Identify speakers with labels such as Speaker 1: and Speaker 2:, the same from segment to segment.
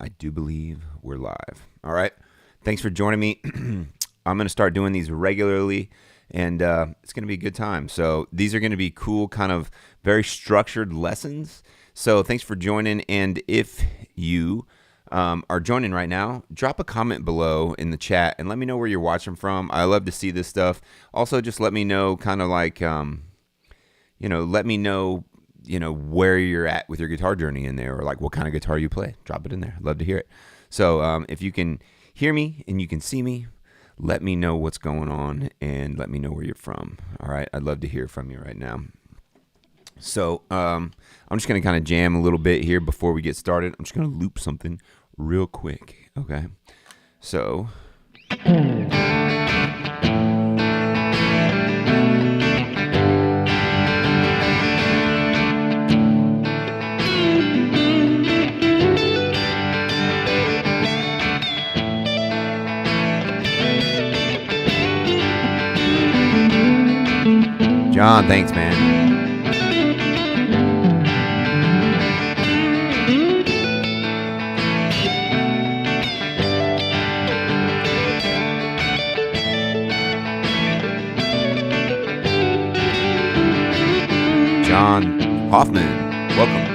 Speaker 1: I do believe we're live. All right. Thanks for joining me. I'm going to start doing these regularly, and it's going to be a good time. So these are going to be cool, kind of very structured lessons. So thanks for joining. And if you are joining right now, drop a comment below in the chat and let me know where you're watching from. I love to see this stuff. Also, just let me know kind of like, let me know, where you're at with your guitar journey in there, or like what kind of guitar you play. Drop it in there. I'd love to hear it. So if you can hear me and you can see me, let me know what's going on and let me know where you're from. All right. I'd love to hear from you right now. So I'm just going to kind of jam a little bit here before we get started. I'm just going to loop something real quick. Okay. So. John, thanks, man. John Hoffman, welcome.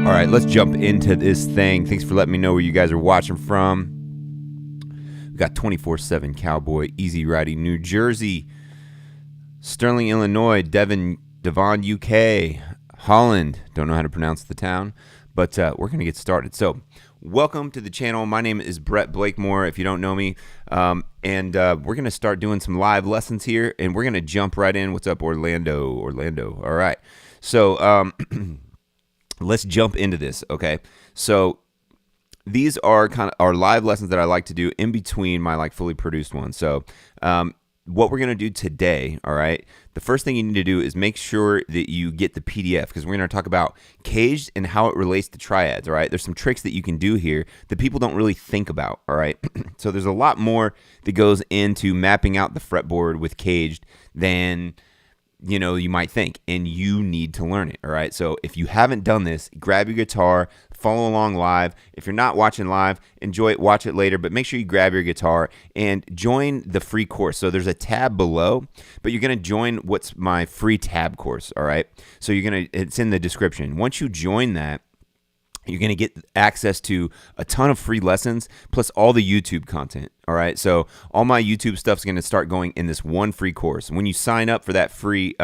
Speaker 1: All right, let's jump into this thing. Thanks for letting me know where you guys are watching from. We got 24/7 Cowboy, Easy Riding, New Jersey, Sterling, Illinois, Devon, UK, Holland. Don't know how to pronounce the town, but we're going to get started. So welcome to the channel. My name is Brett Blakemore, if you don't know me. And we're going to start doing some live lessons here, and we're going to jump right in. What's up, Orlando? All right. So let's jump into this, okay? So these are kind of our live lessons that I like to do in between my like fully produced ones. So what we're going to do today, all right, the first thing you need to do is make sure that you get the PDF, because we're going to talk about caged and how it relates to triads, all right? There's some tricks that you can do here that people don't really think about, all right? So there's a lot more that goes into mapping out the fretboard with caged than you might think, and you need to learn it, all right? So if you haven't done this, grab your guitar, follow along live. If you're not watching live, enjoy it, watch it later, but make sure you grab your guitar and join the free course. So there's a tab below, but you're going to join what's my free tab course, all right? So it's in the description. Once you join that, you're going to get access to a ton of free lessons plus all the YouTube content. All right. So all my YouTube stuff is going to start going in this one free course. And when you sign up for that free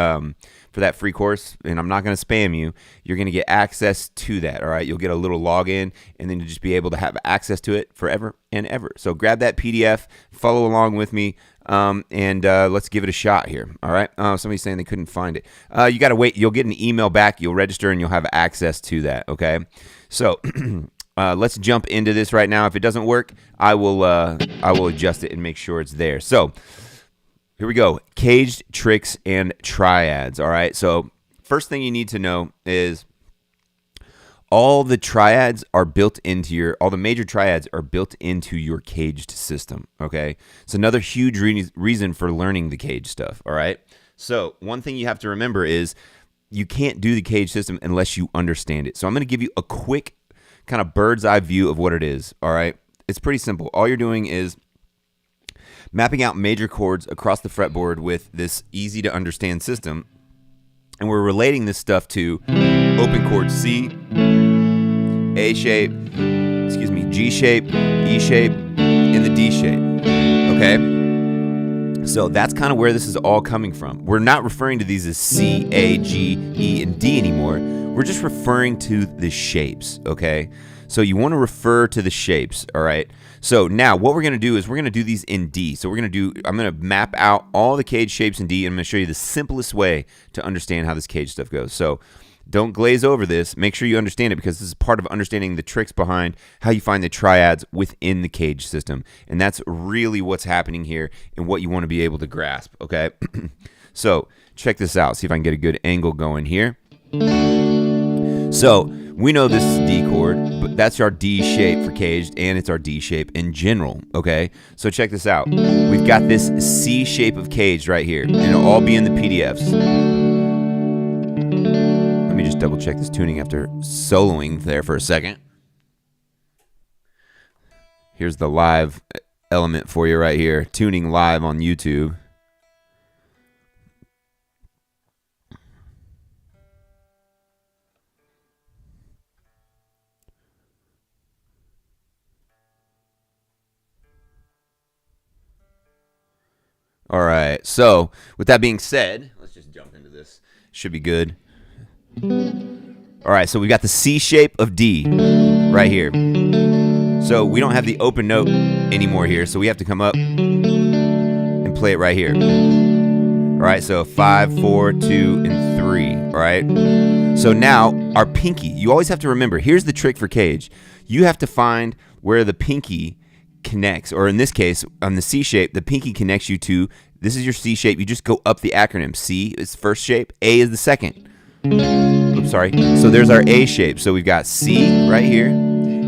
Speaker 1: course, and I'm not going to spam you, you're going to get access to that. All right. You'll get a little login, and then you'll just be able to have access to it forever and ever. So grab that PDF, follow along with me. And let's give it a shot here. All right. Somebody's saying they couldn't find it. You got to wait. You'll get an email back. You'll register and you'll have access to that. Okay. So let's jump into this right now. If it doesn't work, I will adjust it and make sure it's there. So here we go. Caged, tricks, and triads. All right. So first thing you need to know is all the triads are built into all the major triads are built into your caged system, okay? It's another huge reason for learning the cage stuff, all right? So one thing you have to remember is you can't do the cage system unless you understand it. So I'm going to give you a quick kind of bird's eye view of what it is, all right? It's pretty simple. All you're doing is mapping out major chords across the fretboard with this easy to understand system. And we're relating this stuff to open chord C, A shape, G shape, E shape, and the D shape, okay? So that's kind of where this is all coming from. We're not referring to these as C, A, G, E, and D anymore. We're just referring to the shapes, okay? So you want to refer to the shapes, all right? So now what we're going to do is we're going to do these in D. So I'm going to map out all the cage shapes in D, and I'm going to show you the simplest way to understand how this cage stuff goes. So don't glaze over this. Make sure you understand it, because this is part of understanding the tricks behind how you find the triads within the cage system. And that's really what's happening here and what you want to be able to grasp, okay? So check this out. See if I can get a good angle going here. So we know this is D chord, but that's our D shape for caged, and it's our D shape in general, okay? So check this out. We've got this C shape of caged right here, and it'll all be in the PDFs. Let me just double check this tuning after soloing there for a second. Here's the live element for you right here, tuning live on YouTube. All right, so with that being said, let's just jump into this. Should be good. All right, so we got the C shape of D right here. So we don't have the open note anymore here, so we have to come up and play it right here. All right, so 5, 4, 2, and 3, all right? So now our pinky, you always have to remember, here's the trick for cage. You have to find where the pinky connects, or in this case, on the C shape, the pinky connects you to, this is your C shape, you just go up the acronym. C is first shape, A is the second. Oops, sorry. So there's our A shape. So we've got C right here.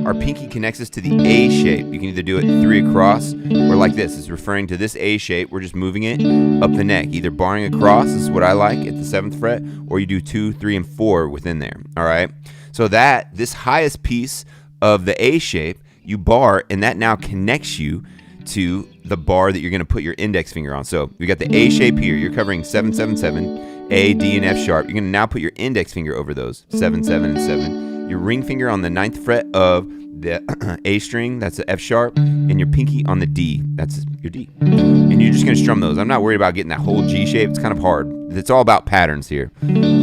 Speaker 1: Our pinky connects us to the A shape. You can either do it 3 across, or like this. It's referring to this A shape. We're just moving it up the neck, either barring across, this is what I like, at the 7th fret, or you do 2, 3, and 4 within there, all right? So this highest piece of the A shape, you bar, and that now connects you to the bar that you're going to put your index finger on. So we got the A shape here. You're covering 7, 7, 7, A, D, and F sharp. You're going to now put your index finger over those 7, 7, and 7. Your ring finger on the 9th fret of the A string, that's the F sharp, and your pinky on the D, that's your D. And you're just going to strum those. I'm not worried about getting that whole G shape. It's kind of hard. It's all about patterns here.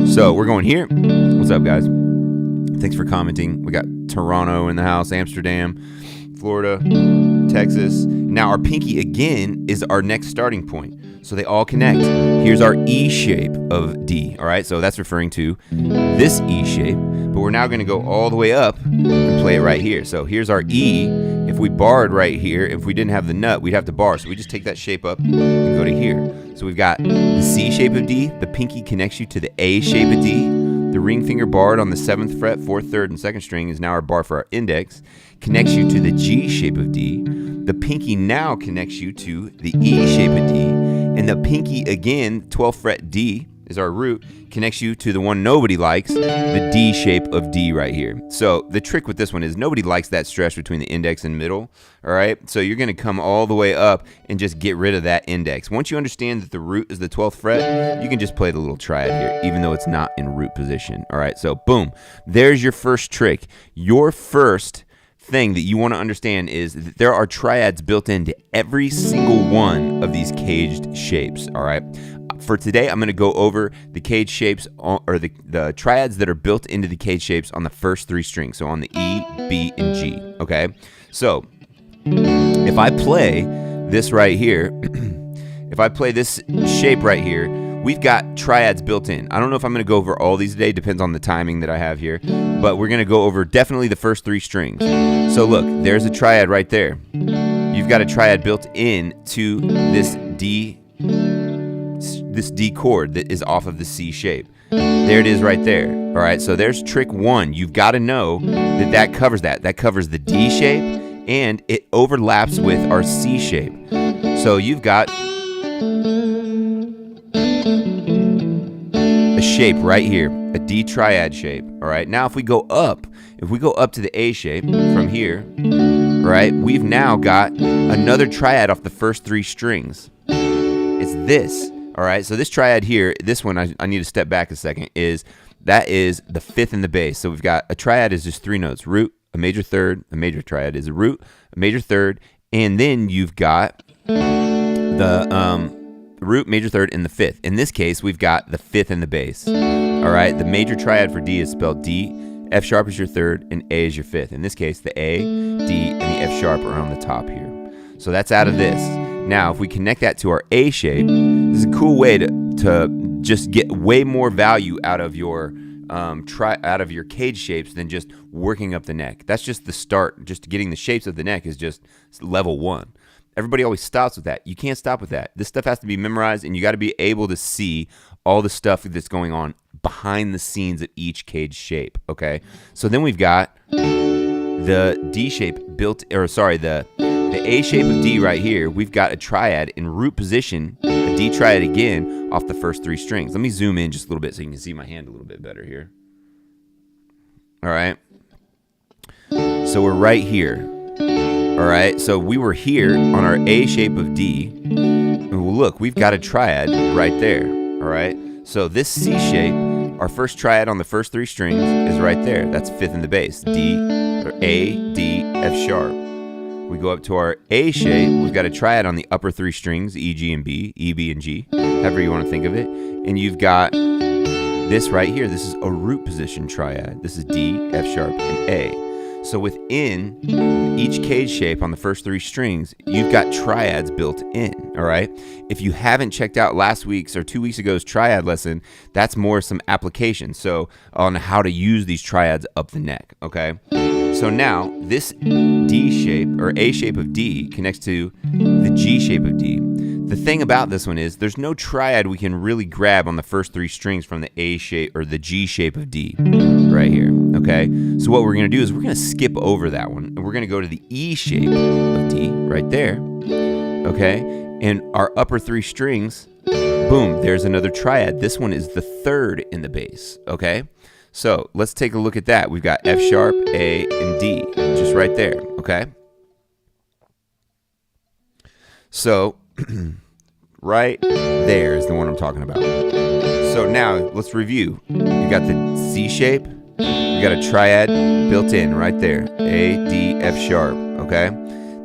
Speaker 1: So we're going here. What's up, guys? Thanks for commenting. We got Toronto in the house, Amsterdam, Florida, Texas. Now our pinky again is our next starting point. So they all connect. Here's our E shape of D. All right, so that's referring to this E shape, but we're now going to go all the way up and play it right here. So here's our E. If we barred right here, if we didn't have the nut, we'd have to bar. So we just take that shape up and go to here. So we've got the C shape of D. The pinky connects you to the A shape of D. The ring finger barred on the 7th fret, 4th, 3rd, and 2nd string is now our bar for our index. Connects you to the G shape of D. The pinky now connects you to the E shape of D. And the pinky again, 12th fret D is our root, connects you to the one nobody likes, the D shape of D right here. So the trick with this one is nobody likes that stretch between the index and middle, all right? So you're going to come all the way up and just get rid of that index. Once you understand that the root is the 12th fret, you can just play the little triad here, even though it's not in root position, all right? So boom, there's your first trick. Your first thing that you want to understand is that there are triads built into every single one of these caged shapes, all right? For today, I'm going to go over the cage shapes, or the triads that are built into the cage shapes on the first 3 strings, so on the E, B, and G, okay? So if I play this right here, if I play this shape right here, we've got triads built in. I don't know if I'm going to go over all these today, depends on the timing that I have here, but we're going to go over definitely the first 3 strings. So look, there's a triad right there. You've got a triad built in to this D chord that is off of the C shape. There it is right there. All right, so there's trick 1. You've got to know that that covers that. That covers the D shape, and it overlaps with our C shape. So you've got a shape right here, a D triad shape. All right, now if we go up to the A shape from here, all right? We've now got another triad off the first 3 strings. It's this, all right? So this triad here, this one, I need to step back a second, that is the 5th in the bass. So we've got a triad is just 3 notes, root, a major third, a major triad is a root, a major third, and then you've got the root, major third, and the 5th. In this case, we've got the 5th in the bass. All right, the major triad for D is spelled D, F sharp is your 3rd, and A is your 5th. In this case, the A, D, and the F sharp are on the top here. So that's out of this. Now, if we connect that to our A shape, this is a cool way to just get way more value out of your cage shapes than just working up the neck. That's just the start. Just getting the shapes of the neck is just level 1. Everybody always stops with that. You can't stop with that. This stuff has to be memorized, and you got to be able to see all the stuff that's going on behind the scenes of each cage shape, okay? So then we've got the D shape the A shape of D right here. We've got a triad in root position, a D triad again off the first 3 strings. Let me zoom in just a little bit so you can see my hand a little bit better here. All right. So we're right here. All right, so we were here on our A shape of D. And look, we've got a triad right there. All right, so this C shape, our first triad on the first 3 strings is right there. That's 5th in the bass, D, or A, D, F sharp. We go up to our A shape, we've got a triad on the upper 3 strings, E, G, and B, E, B, and G, however you want to think of it. And you've got this right here. This is a root position triad. This is D, F sharp, and A. So within each cage shape on the first 3 strings, you've got triads built in, all right? If you haven't checked out last week's or 2 weeks ago's triad lesson, that's more some application, so on how to use these triads up the neck, okay? So now this D shape or A shape of D connects to the G shape of D. The thing about this one is there's no triad we can really grab on the first 3 strings from the A shape or the G shape of D right here, okay? So what we're going to do is we're going to skip over that one, and we're going to go to the E shape of D right there, okay? And our upper 3 strings, boom, there's another triad. This one is the 3rd in the bass, okay? So let's take a look at that. We've got F sharp, A, and D just right there, okay? So right there is the one I'm talking about. So now let's review. You got the C shape. You got a triad built in right there. A, D, F sharp. Okay.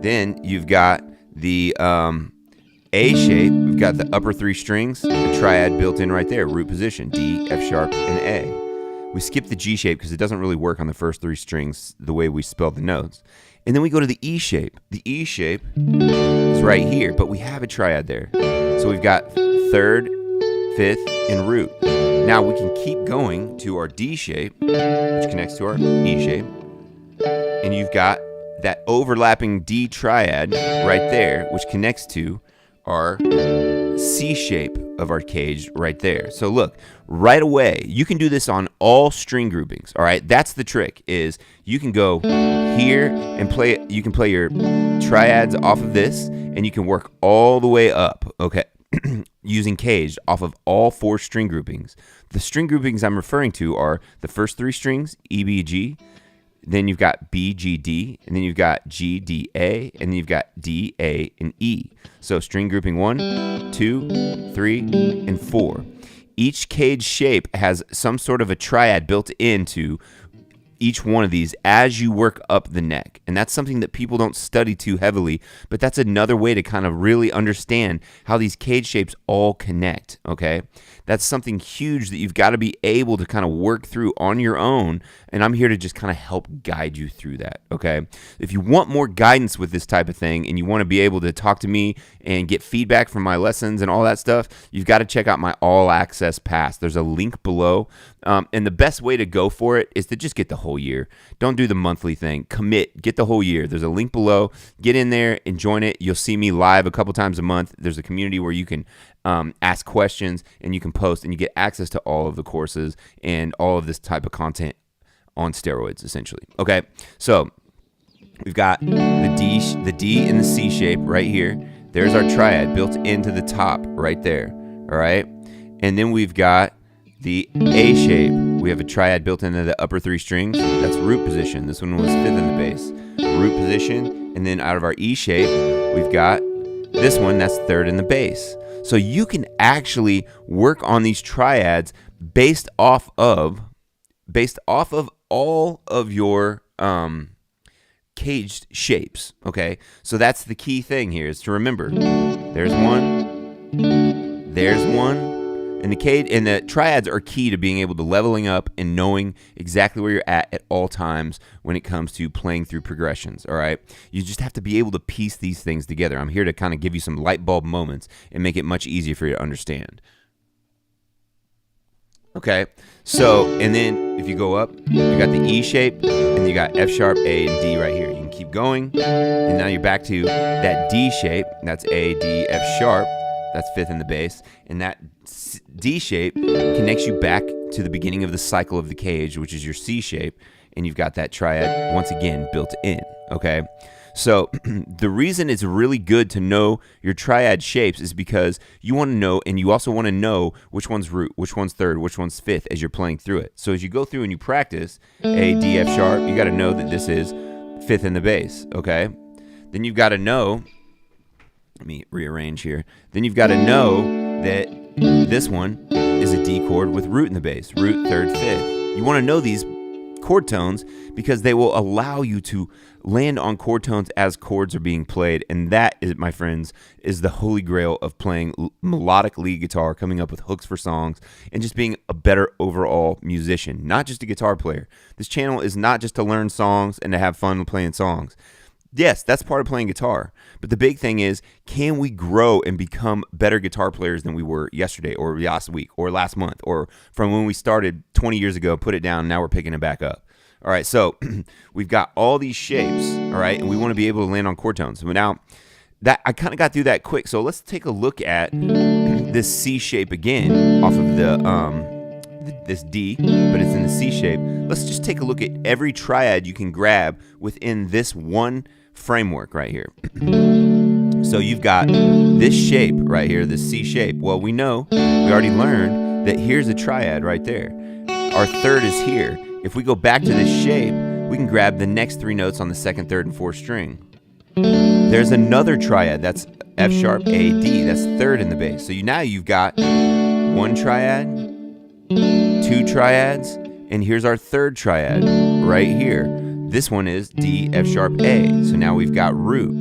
Speaker 1: Then you've got the A shape. We've got the upper 3 strings. The triad built in right there. Root position. D, F sharp, and A. We skip the G shape because it doesn't really work on the first 3 strings the way we spell the notes. And then we go to the E shape. The E shape is right here, but we have a triad there. So we've got 3rd, 5th, and root. Now we can keep going to our D shape, which connects to our E shape. And you've got that overlapping D triad right there, which connects to our C shape of our cage right there. So look, right away, you can do this on all string groupings, all right? That's the trick, is you can go here and you can play your triads off of this, and you can work all the way up, okay, using cage off of all 4 string groupings. The string groupings I'm referring to are the first 3 strings, E, B, G, then you've got B, G, D, and then you've got G, D, A, and then you've got D, A, and E. So string grouping 1, 2, 3, and 4. Each cage shape has some sort of a triad built into each one of these as you work up the neck. And that's something that people don't study too heavily, but that's another way to kind of really understand how these cage shapes all connect, okay? That's something huge that you've got to be able to kind of work through on your own, and I'm here to just kind of help guide you through that, okay? If you want more guidance with this type of thing and you want to be able to talk to me and get feedback from my lessons and all that stuff, you've got to check out my All Access Pass. There's a link below, and the best way to go for it is to just get the whole year. Don't do the monthly thing. Commit. Get the whole year. There's a link below. Get in there and join it. You'll see me live a couple times a month. There's a community where you can ask questions and you can post, and you get access to all of the courses and all of this type of content on steroids, essentially. Okay, so we've got the D and the C shape right here. There's our triad built into the top right there. All right, and then we've got the A shape. We have a triad built into the upper 3 strings. That's root position. This one was 5th in the bass. Root position, And then out of our E shape, we've got this one, that's third in the bass. So you can actually work on these triads based off of all of your caged shapes, okay? So that's the key thing here, is to remember. There's one, there's one. And the triads are key to being able to leveling up and knowing exactly where you're at all times when it comes to playing through progressions, all right? You just have to be able to piece these things together. I'm here to kind of give you some light bulb moments and make it much easier for you to understand. Okay, so, and then if you go up, you got the E shape, and you got F sharp, A, and D right here. You can keep going, and now you're back to that D shape. That's A, D, F sharp. That's fifth in the bass, and that D shape connects you back to the beginning of the cycle of the cage, which is your C shape, and you've got that triad once again built in, okay? So the reason it's really good to know your triad shapes is because you want to know, and you also want to know which one's root, which one's third, which one's fifth as you're playing through it. So as you go through and you practice A, D, F sharp, you got to know that this is fifth in the bass, okay? Then you've got to know, let me rearrange here. Then you've got to know that this one is a D chord with root in the bass. Root, third, fifth. You want to know these chord tones because they will allow you to land on chord tones as chords are being played. And that, is, my friends, is the holy grail of playing melodic lead guitar, coming up with hooks for songs, and just being a better overall musician, not just a guitar player. This channel is not just to learn songs and to have fun playing songs. Yes, that's part of playing guitar. But the big thing is, can we grow and become better guitar players than we were yesterday or last week or last month or from when we started 20 years ago, put it down, now we're picking it back up. All right, so we've got all these shapes, all right, and we want to be able to land on chord tones. So now, that I kind of got through that quick, so let's take a look at this C shape again off of this D, but it's in the C shape. Let's just take a look at every triad you can grab within this one framework right here. So you've got this shape right here, this C shape. Well, we know, we already learned that here's a triad right there. Our third is here. If we go back to this shape, we can grab the next three notes on the second, third, and fourth string. There's another triad, that's F sharp, A, D, that's third in the bass. So now you've got one triad, two triads, and here's our third triad right here. This one is D, F sharp, A. So now we've got root.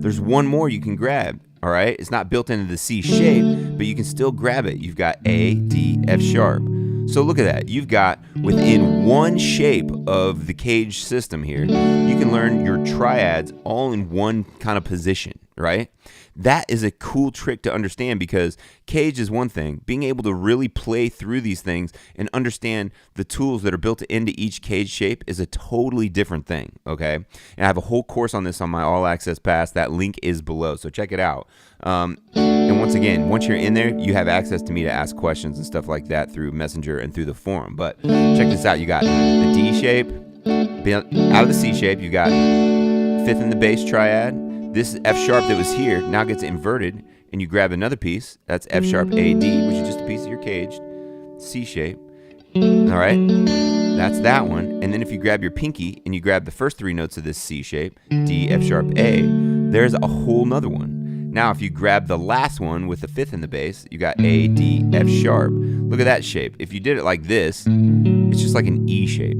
Speaker 1: There's one more you can grab, all right? It's not built into the C shape, but you can still grab it. You've got A, D, F sharp. So look at that. You've got within one shape of the cage system here, you can learn your triads all in one kind of position, right? That is a cool trick to understand because cage is one thing. Being able to really play through these things and understand the tools that are built into each cage shape is a totally different thing, okay? And I have a whole course on this on my All Access Pass. That link is below, so check it out. And once again, once you're in there, you have access to me to ask questions and stuff like that through Messenger and through the forum. But check this out. You got the D shape. Out of the C shape, you got fifth in the bass triad. This F sharp that was here now gets inverted, and you grab another piece. That's F sharp, A, D, which is just a piece of your caged C shape. All right, that's that one. And then if you grab your pinky and you grab the first three notes of this C shape, D, F sharp, A, there's a whole nother one. Now, if you grab the last one with the fifth in the bass, you got A, D, F sharp. Look at that shape. If you did it like this, it's just like an E shape.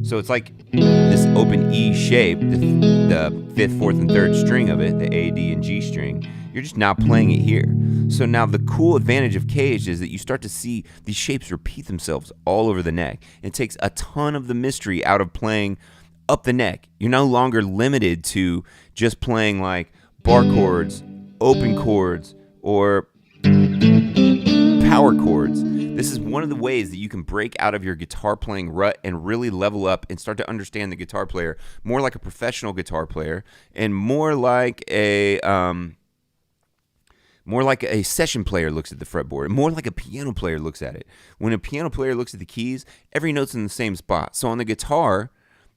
Speaker 1: So it's like this open E shape, the fifth, fourth, and third string of it, the A, D, and G string. You're just now playing it here. So now the cool advantage of caged is that you start to see these shapes repeat themselves all over the neck. It takes a ton of the mystery out of playing up the neck. You're no longer limited to just playing like bar chords, open chords, or power chords. This is one of the ways that you can break out of your guitar playing rut and really level up and start to understand the guitar player more like a professional guitar player and more like a session player looks at the fretboard, more like a piano player looks at it. When a piano player looks at the keys, every note's in the same spot. So on the guitar,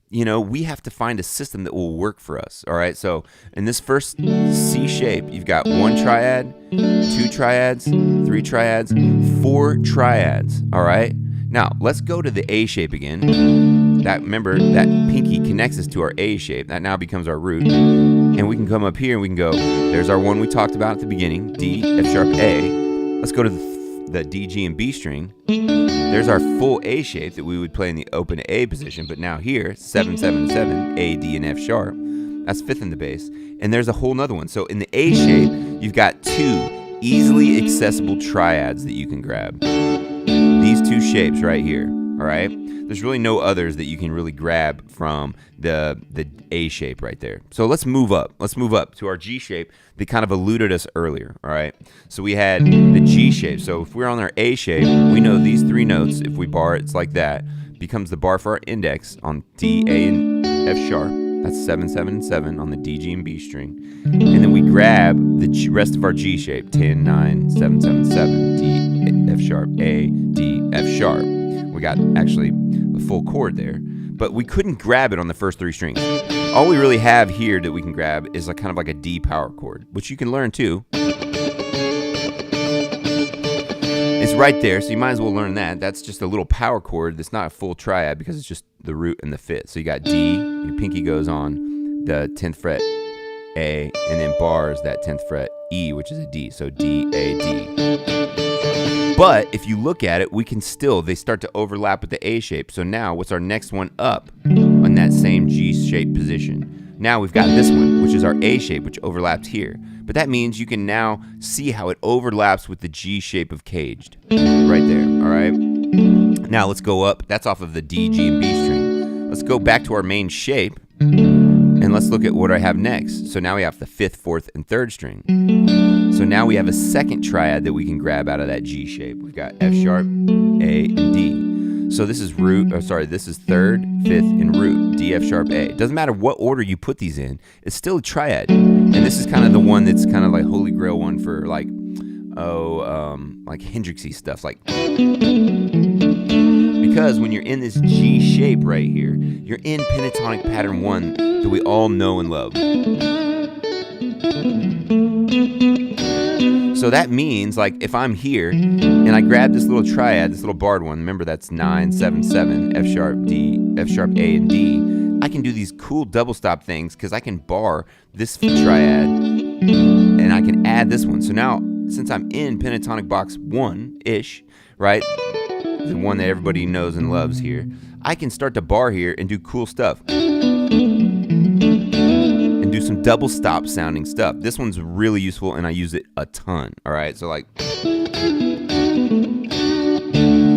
Speaker 1: you know, we have to find a system that will work for us, all right? So in this first C shape, you've got one triad, two triads, three triads, four triads, all right? Now, let's go to the A shape again. remember, that pinky connects us to our A shape. That now becomes our root. And we can come up here and we can go, there's our one we talked about at the beginning, D, F sharp, A. Let's go to the D, G, and B string. There's our full A shape that we would play in the open A position, but now here, 7, 7, 7, A, D, and F sharp. That's fifth in the bass. And there's a whole nother one. So in the A shape, you've got two easily accessible triads that you can grab. These two shapes right here, all right? There's really no others that you can really grab from the A shape right there. So let's move up. Let's move up to our G shape that kind of eluded us earlier, all right? So we had the G shape. So if we're on our A shape, we know these three notes, if we bar it, it's like that, becomes the bar for our index on D, A, and F sharp. That's 7, 7, and 7 on the D, G, and B string. And then we grab the rest of our G shape, 10, 9, 7, 7, 7, D, F sharp, A, D, F sharp. We got actually a full chord there, but we couldn't grab it on the first three strings. All we really have here that we can grab is kind of like a D power chord, which you can learn too. It's right there, so you might as well learn that. That's just a little power chord that's not a full triad because it's just the root and the fifth. So you got D, your pinky goes on the 10th fret A, and then bars that 10th fret E, which is a D. So D, A, D. But if you look at it, we can still, they start to overlap with the A shape. So now what's our next one up on that same G shape position? Now we've got this one, which is our A shape, which overlaps here. But that means you can now see how it overlaps with the G shape of caged. Right there, all right? Now let's go up. That's off of the D, G, and B string. Let's go back to our main shape, and let's look at what I have next. So now we have the 5th, 4th, and 3rd string. So now we have a second triad that we can grab out of that G shape. We've got F sharp, A, and D. So this is root, this is 3rd, 5th, and root, D, F sharp, A. It doesn't matter what order you put these in, it's still a triad. And this is kind of the one that's kind of like holy grail one for like Hendrixy stuff. Because when you're in this G shape right here, you're in pentatonic pattern 1 that we all know and love. So that means, like, if I'm here and I grab this little triad, this little barred one, remember that's 9, 7, 7, F sharp, D, F sharp, A, and D, I can do these cool double stop things because I can bar this triad and I can add this one. So now, since I'm in pentatonic box 1-ish, right, the one that everybody knows and loves here, I can start to bar here and do cool stuff. Do some double stop sounding stuff. This one's really useful and I use it a ton. All right, so like,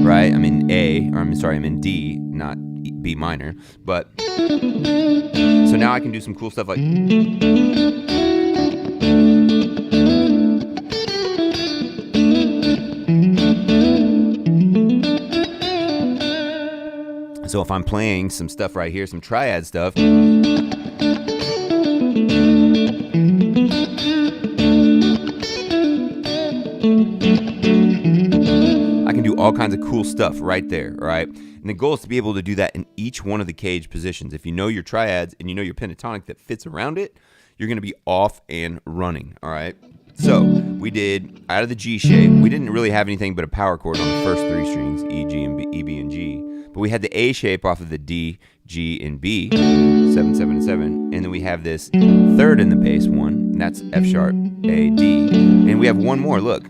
Speaker 1: right, I'm in I'm in D, not B minor, but so now I can do some cool stuff like, so if I'm playing some stuff right here, some triad stuff, all kinds of cool stuff right there, all right? And the goal is to be able to do that in each one of the cage positions. If you know your triads and you know your pentatonic that fits around it, you're going to be off and running, all right? So we did, out of the G shape, we didn't really have anything but a power chord on the first three strings, E, G, and B, E, B, and G. But we had the A shape off of the D, G, and B, 7, 7, and 7. And then we have this third in the bass one, and that's F sharp, A, D. And we have one more, look.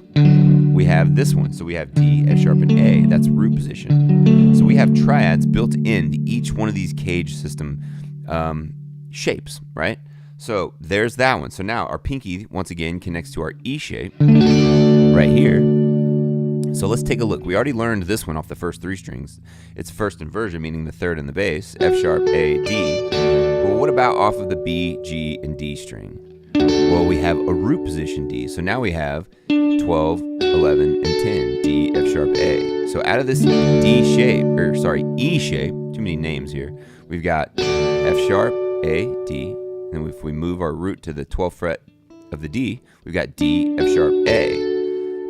Speaker 1: We have this one, so we have D, F sharp, and A. That's root position. So we have triads built into each one of these cage system shapes, right? So there's that one. So now our pinky, once again, connects to our E shape right here. So let's take a look. We already learned this one off the first three strings. It's first inversion, meaning the third in the bass, F sharp, A, D. But what about off of the B, G, and D string? Well, we have a root position D. So now we have 12, 11, and 10, D, F sharp, A. So out of this E shape, too many names here, we've got F sharp, A, D, and if we move our root to the 12th fret of the D, we've got D, F sharp, A.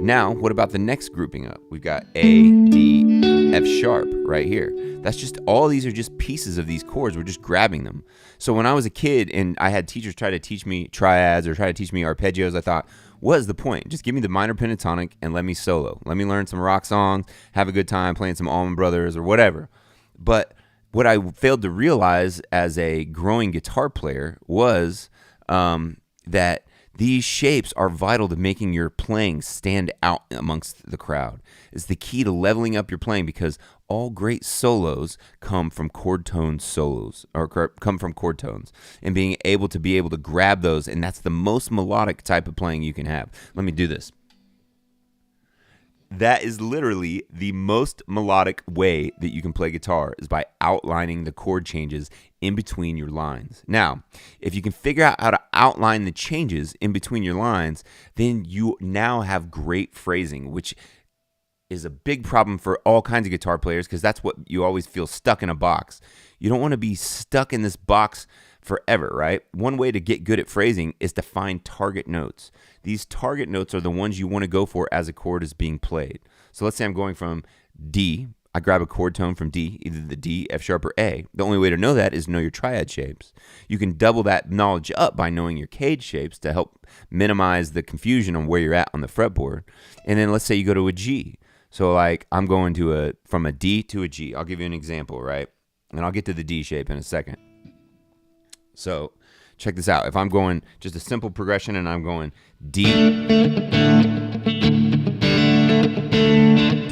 Speaker 1: Now, what about the next grouping up? We've got A, D, F sharp right here. That's just, all these are just pieces of these chords. We're just grabbing them. So when I was a kid and I had teachers try to teach me triads or try to teach me arpeggios, I thought, what is the point? Just give me the minor pentatonic and let me solo. Let me learn some rock songs, have a good time playing some Allman Brothers or whatever. But what I failed to realize as a growing guitar player was that these shapes are vital to making your playing stand out amongst the crowd. It's the key to leveling up your playing, because all great solos come from chord tones and being able to grab those, and that's the most melodic type of playing you can have. Let me do this. That is literally the most melodic way that you can play guitar, is by outlining the chord changes in between your lines. Now, if you can figure out how to outline the changes in between your lines, then you now have great phrasing, which is a big problem for all kinds of guitar players, because that's what you always feel stuck in a box. You don't want to be stuck in this box forever, right? One way to get good at phrasing is to find target notes. These target notes are the ones you want to go for as a chord is being played. So let's say I'm going from D. I grab a chord tone from D, either the D, F sharp, or A. The only way to know that is know your triad shapes. You can double that knowledge up by knowing your cage shapes to help minimize the confusion on where you're at on the fretboard. And then let's say you go to a G. So like I'm going from a D to a G. I'll give you an example, right? And I'll get to the D shape in a second. So check this out. If I'm going just a simple progression and I'm going D to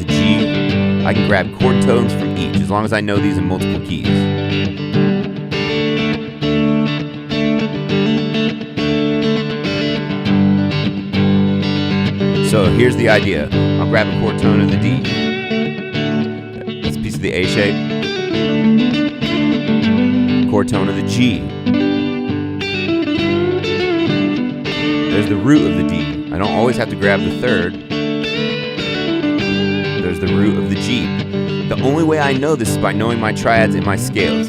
Speaker 1: G, I can grab chord tones from each as long as I know these in multiple keys. So here's the idea. I'll grab a chord tone of the D. That's a piece of the A shape. Chord tone of the G. There's the root of the D. I don't always have to grab the third. There's the root of the G. The only way I know this is by knowing my triads and my scales.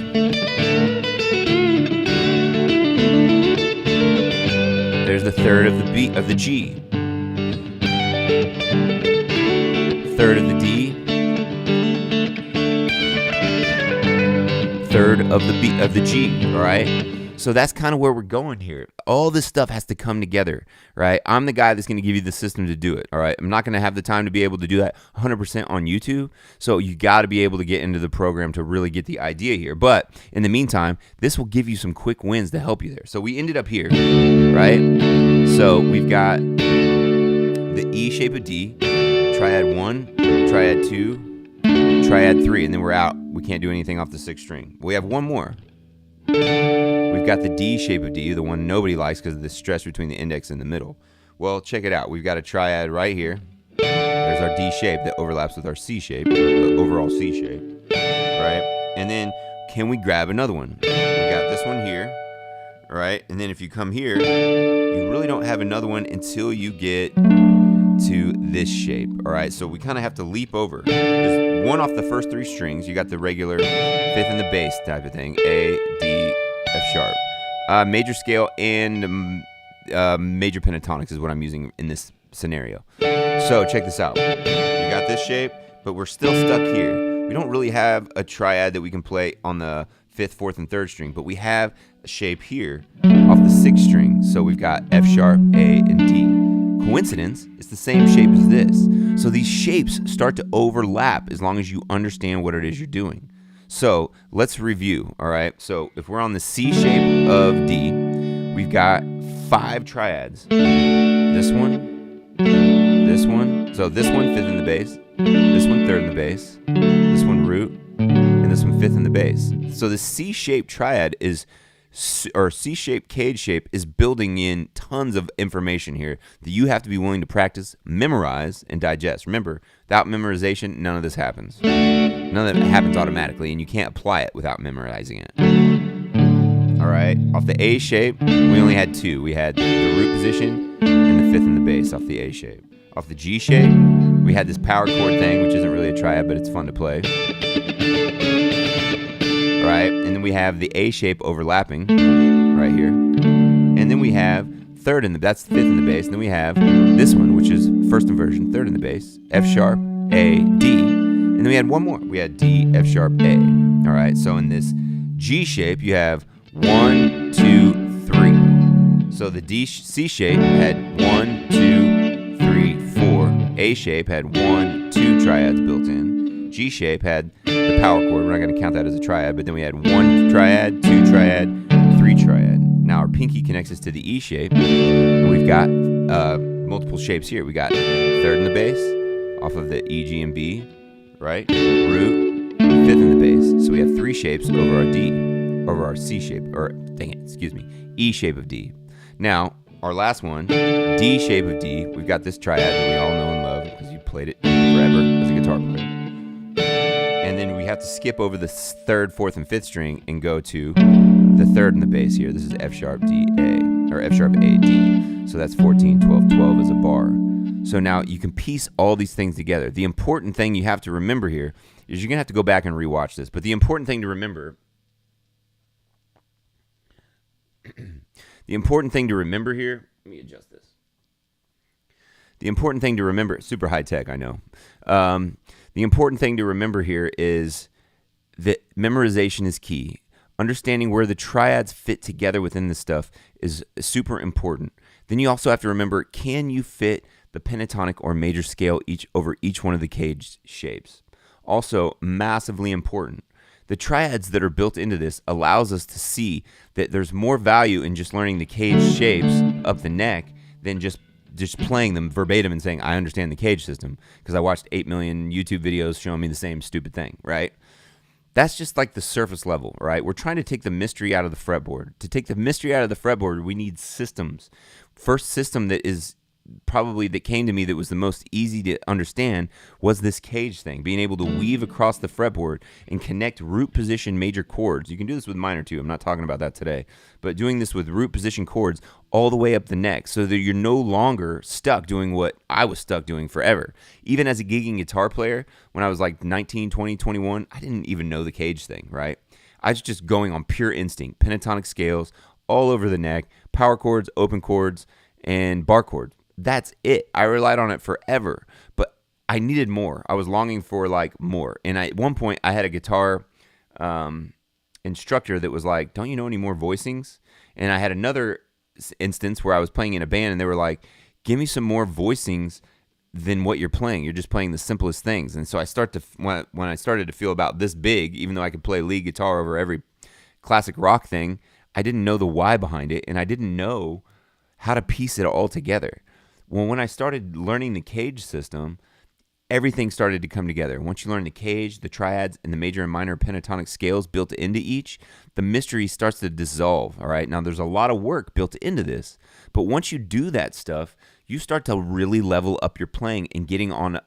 Speaker 1: There's the third of the B of the G. Third of the D. Third of the B of the G, all right? So that's kind of where we're going here. All this stuff has to come together, right? I'm the guy that's going to give you the system to do it, all right? I'm not going to have the time to be able to do that 100% on YouTube, so you got to be able to get into the program to really get the idea here. But in the meantime, this will give you some quick wins to help you there. So we ended up here, right? So we've got the E shape of D, triad 1, triad 2, triad 3, and then we're out. We can't do anything off the 6th string. We have one more. We've got the D shape of D, the one nobody likes because of the stress between the index and the middle. Well, check it out. We've got a triad right here. There's our D shape that overlaps with our C shape, the overall C shape, right? And then can we grab another one? We got this one here, right? And then if you come here, you really don't have another one until you get to this shape, all right? So we kind of have to leap over. There's one off the first 3 strings. You got the regular 5th in the bass type of thing, A, D, F sharp. Major scale and major pentatonics is what I'm using in this scenario. So check this out. You got this shape, but we're still stuck here. We don't really have a triad that we can play on the 5th, 4th, and 3rd string, but we have a shape here off the 6th string. So we've got F sharp, A, and D. Coincidence, it's the same shape as this. So these shapes start to overlap as long as you understand what it is you're doing. So let's review, all right? So if we're on the C shape of D, we've got 5 triads. This one, so this one 5th in the bass, this one 3rd in the bass, this one root, and this one 5th in the bass. So the C-shaped triad is, or C-shaped cage shape, is building in tons of information here that you have to be willing to practice, memorize, and digest. Remember, without memorization, none of this happens. None of that happens automatically, and you can't apply it without memorizing it. All right, off the A shape, we only had 2. We had the root position and the 5th in the bass off the A shape. Off the G shape, we had this power chord thing, which isn't really a triad, but it's fun to play. Right, and then we have the A shape overlapping right here, and then we have 3rd in the, that's 5th in the bass, and then we have this one, which is 1st inversion, 3rd in the bass, F sharp, A, D, and then we had one more. We had D, F sharp, A. All right, so in this G shape, you have 1, 2, 3. So the C shape had 1, 2, 3, 4. A shape had 1, 2 triads built in. G G shape had the power chord. We're not going to count that as a triad, but then we had 1 triad, 2 triad, 3 triad. Now our pinky connects us to the E shape. And we've got multiple shapes here. We got third in the bass off of the E, G, and B, right? Root, fifth in the bass. So we have 3 shapes over our D, over our C shape, or dang it, excuse me, E shape of D. Now, our last one, D shape of D. We've got this triad that we all know and love because you played it forever as a guitar player. And then we have to skip over the 3rd, 4th, and 5th string and go to the 3rd in the bass here. This is F sharp D A, or F sharp A D. So that's 14, 12, 12 as a bar. So now you can piece all these things together. The important thing you have to remember here is you're going to have to go back and rewatch this. But the important thing to remember, here, let me adjust this. The important thing to remember, super high tech, I know. The important thing to remember here is that memorization is key. Understanding where the triads fit together within this stuff is super important. Then you also have to remember, can you fit the pentatonic or major scale over each one of the cage shapes? Also, massively important. The triads that are built into this allows us to see that there's more value in just learning the cage shapes up the neck than just playing them verbatim and saying, I understand the cage system, because I watched 8 million YouTube videos showing me the same stupid thing, right? That's just like the surface level, right? We're trying to take the mystery out of the fretboard. To take the mystery out of the fretboard, we need systems. First system that came to me that was the most easy to understand was this cage thing, being able to weave across the fretboard and connect root position major chords. You can do this with minor too. I'm not talking about that today, but doing this with root position chords all the way up the neck so that you're no longer stuck doing what I was stuck doing forever. Even as a gigging guitar player, when I was like 19, 20, 21, I didn't even know the cage thing, right? I was just going on pure instinct, pentatonic scales all over the neck, power chords, open chords, and bar chords. That's it. I relied on it forever, but I needed more. I was longing for like more. And at one point I had a guitar instructor that was like, don't you know any more voicings? And I had another instance where I was playing in a band and they were like, give me some more voicings than what you're playing. You're just playing the simplest things. And so when I started to feel about this big, even though I could play lead guitar over every classic rock thing, I didn't know the why behind it. And I didn't know how to piece it all together. Well, when I started learning the cage system, everything started to come together. Once you learn the cage, the triads, and the major and minor pentatonic scales built into each, the mystery starts to dissolve, all right? Now, there's a lot of work built into this, but once you do that stuff, you start to really level up your playing and getting on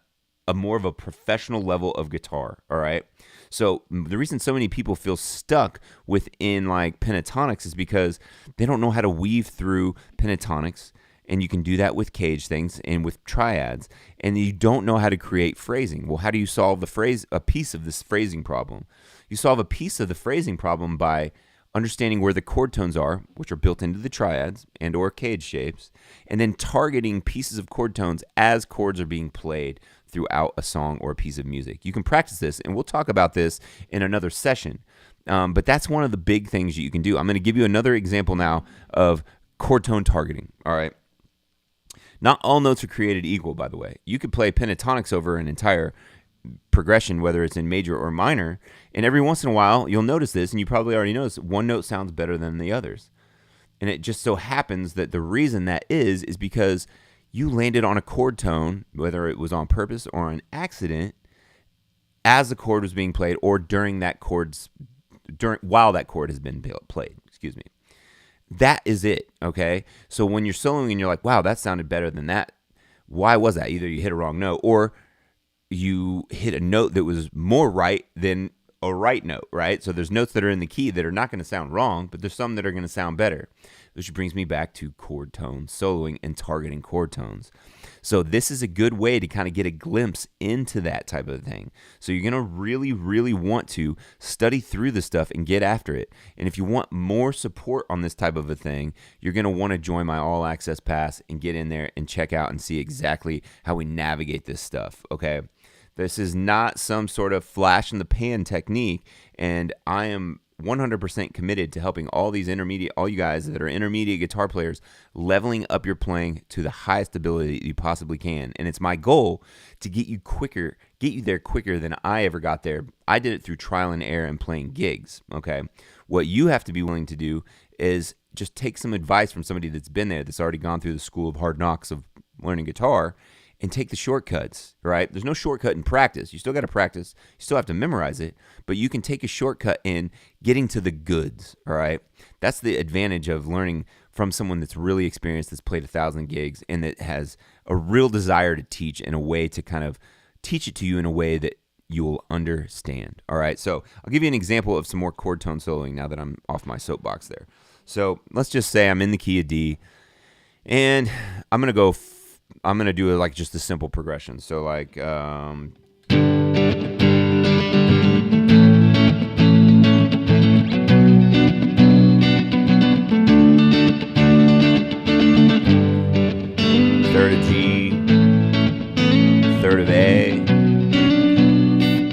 Speaker 1: a more of a professional level of guitar, all right? So the reason so many people feel stuck within like pentatonics is because they don't know how to weave through pentatonics. And you can do that with cage things and with triads, and you don't know how to create phrasing. Well, how do you solve a piece of this phrasing problem? You solve a piece of the phrasing problem by understanding where the chord tones are, which are built into the triads and or cage shapes, and then targeting pieces of chord tones as chords are being played throughout a song or a piece of music. You can practice this, and we'll talk about this in another session, but that's one of the big things you can do. I'm going to give you another example now of chord tone targeting, all right? Not all notes are created equal, by the way. You could play pentatonics over an entire progression, whether it's in major or minor, and every once in a while, you'll notice this, and you probably already noticed, one note sounds better than the others. And it just so happens that the reason that is because you landed on a chord tone, whether it was on purpose or an accident, as the chord was being played or while that chord has been played, excuse me. That is it, okay? So when you're soloing and you're like, wow, that sounded better than that, why was that? Either you hit a wrong note or you hit a note that was more right than a right note, right? So there's notes that are in the key that are not going to sound wrong, but there's some that are going to sound better, which brings me back to chord tones, soloing and targeting chord tones. So this is a good way to kind of get a glimpse into that type of thing. So you're going to really, really want to study through this stuff and get after it. And if you want more support on this type of a thing, you're going to want to join my All Access Pass and get in there and check out and see exactly how we navigate this stuff, okay? This is not some sort of flash in the pan technique, and I am 100% committed to helping all you guys that are intermediate guitar players, leveling up your playing to the highest ability that you possibly can. And it's my goal to get you there quicker than I ever got there. I did it through trial and error and playing gigs, okay? What you have to be willing to do is just take some advice from somebody that's been there, that's already gone through the school of hard knocks of learning guitar, and take the shortcuts, right? There's no shortcut in practice. You still got to practice. You still have to memorize it, but you can take a shortcut in getting to the goods, all right? That's the advantage of learning from someone that's really experienced, that's played 1,000 gigs, and that has a real desire to teach in a way to kind of teach it to you in a way that you will understand, all right? So I'll give you an example of some more chord tone soloing now that I'm off my soapbox there. So let's just say I'm in the key of D, and I'm going to do like just a simple progression. So like, third of G, third of A,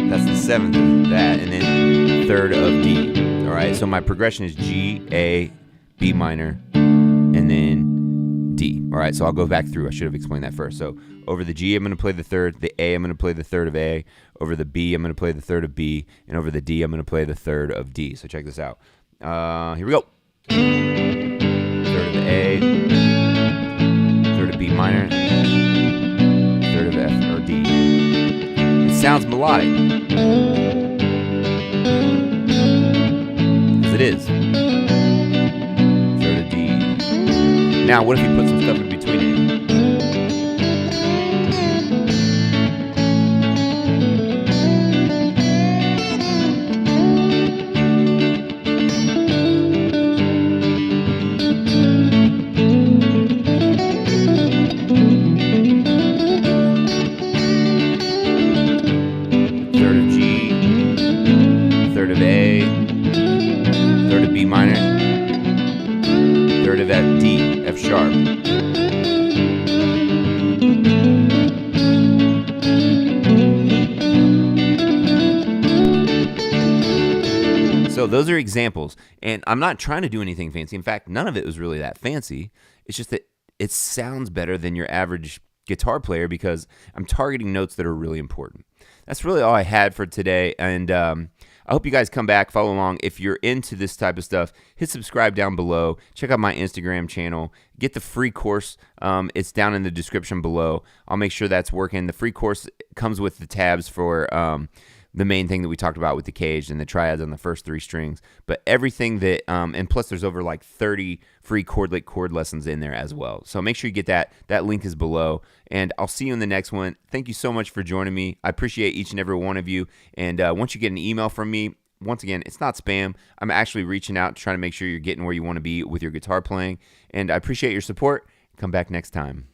Speaker 1: that's the seventh of that, and then third of D. All right, so my progression is G, A, B minor, and then D. All right, so I'll go back through. I should have explained that first. So over the G, I'm going to play the third. The A, I'm going to play the third of A. Over the B, I'm going to play the third of B. And over the D, I'm going to play the third of D. So check this out. Here we go. Third of A, third of B minor, third of F or D. It sounds melodic, because it is. Third of D. Now, what if you put some stuff in between it? Third of G, third of A, third of B minor, third of F, D, F sharp. So those are examples, and I'm not trying to do anything fancy. In fact, none of it was really that fancy. It's just that it sounds better than your average guitar player because I'm targeting notes that are really important. That's really all I had for today, and I hope you guys come back, follow along. If you're into this type of stuff, hit subscribe down below. Check out my Instagram channel. Get the free course. It's down in the description below. I'll make sure that's working. The free course comes with the tabs for the main thing that we talked about with the cage and the triads on the first 3 strings. But everything that, and plus there's over like 30 free chordlet chord lessons in there as well. So make sure you get that. That link is below. And I'll see you in the next one. Thank you so much for joining me. I appreciate each and every one of you. And once you get an email from me, once again, it's not spam. I'm actually reaching out, trying to make sure you're getting where you want to be with your guitar playing. And I appreciate your support. Come back next time.